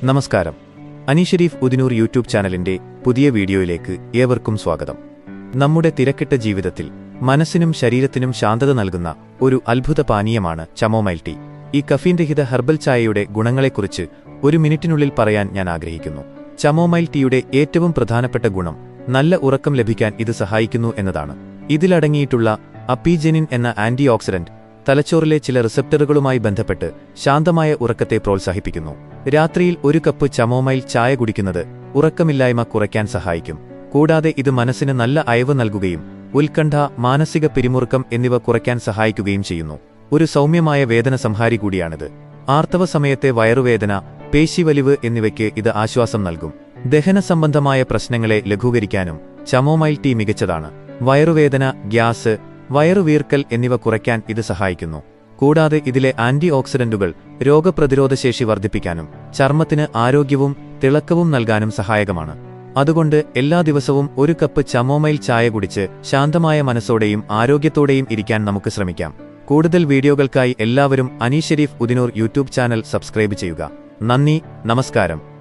നമസ്കാരം. അനീഷരീഫ് ഉദിനൂർ യൂട്യൂബ് ചാനലിന്റെ പുതിയ വീഡിയോയിലേക്ക് ഏവർക്കും സ്വാഗതം. നമ്മുടെ തിരക്കിട്ട ജീവിതത്തിൽ മനസ്സിനും ശരീരത്തിനും ശാന്തത നൽകുന്ന ഒരു അത്ഭുത പാനീയമാണ് ചമോമൈൽ ടീ. ഈ കഫീൻ രഹിത ഹെർബൽ ചായയുടെ ഗുണങ്ങളെക്കുറിച്ച് ഒരു മിനിറ്റിനുള്ളിൽ പറയാൻ ഞാൻ ആഗ്രഹിക്കുന്നു. ചമോമൈൽ ടീയുടെ ഏറ്റവും പ്രധാനപ്പെട്ട ഗുണം നല്ല ഉറക്കം ലഭിക്കാൻ ഇത് സഹായിക്കുന്നു എന്നതാണ്. ഇതിലടങ്ങിയിട്ടുള്ള അപ്പീജെനിൻ എന്ന ആന്റി ഓക്സിഡന്റ് തലച്ചോറിലെ ചില റിസപ്റ്ററുകളുമായി ബന്ധപ്പെട്ട് ശാന്തമായ ഉറക്കത്തെ പ്രോത്സാഹിപ്പിക്കുന്നു. രാത്രിയിൽ ഒരു കപ്പ് ചമോമൈൽ ചായ കുടിക്കുന്നത് ഉറക്കമില്ലായ്മ കുറയ്ക്കാൻ സഹായിക്കും. കൂടാതെ ഇത് മനസ്സിന് നല്ല അയവ് നൽകുകയും ഉത്കണ്ഠ, മാനസിക പിരിമുറുക്കം എന്നിവ കുറയ്ക്കാൻ സഹായിക്കുകയും ചെയ്യുന്നു. ഒരു സൗമ്യമായ വേദന സംഹാരി കൂടിയാണിത്. ആർത്തവ സമയത്തെ വയറുവേദന, പേശിവലിവ് എന്നിവയ്ക്ക് ഇത് ആശ്വാസം നൽകും. ദഹന സംബന്ധമായ പ്രശ്നങ്ങളെ ലഘൂകരിക്കാനും ചമോമൈൽ ടീ മികച്ചതാണ്. വയറുവേദന, ഗ്യാസ്, വയറുവീർക്കൽ എന്നിവ കുറയ്ക്കാൻ ഇത് സഹായിക്കുന്നു. കൂടാതെ ഇതിലെ ആന്റി ഓക്സിഡന്റുകൾ രോഗപ്രതിരോധശേഷി വർദ്ധിപ്പിക്കാനും ചർമ്മത്തിന് ആരോഗ്യവും തിളക്കവും നൽകാനും സഹായകമാണ്. അതുകൊണ്ട് എല്ലാ ദിവസവും ഒരു കപ്പ് ചമോമൈൽ ചായ കുടിച്ച് ശാന്തമായ മനസ്സോടെയും ആരോഗ്യത്തോടെയും ഇരിക്കാൻ നമുക്ക് ശ്രമിക്കാം. കൂടുതൽ വീഡിയോകൾക്കായി എല്ലാവരും അനീഷരീഫ് ഉദിനൂർ യൂട്യൂബ് ചാനൽ സബ്സ്ക്രൈബ് ചെയ്യുക. നന്ദി, നമസ്കാരം.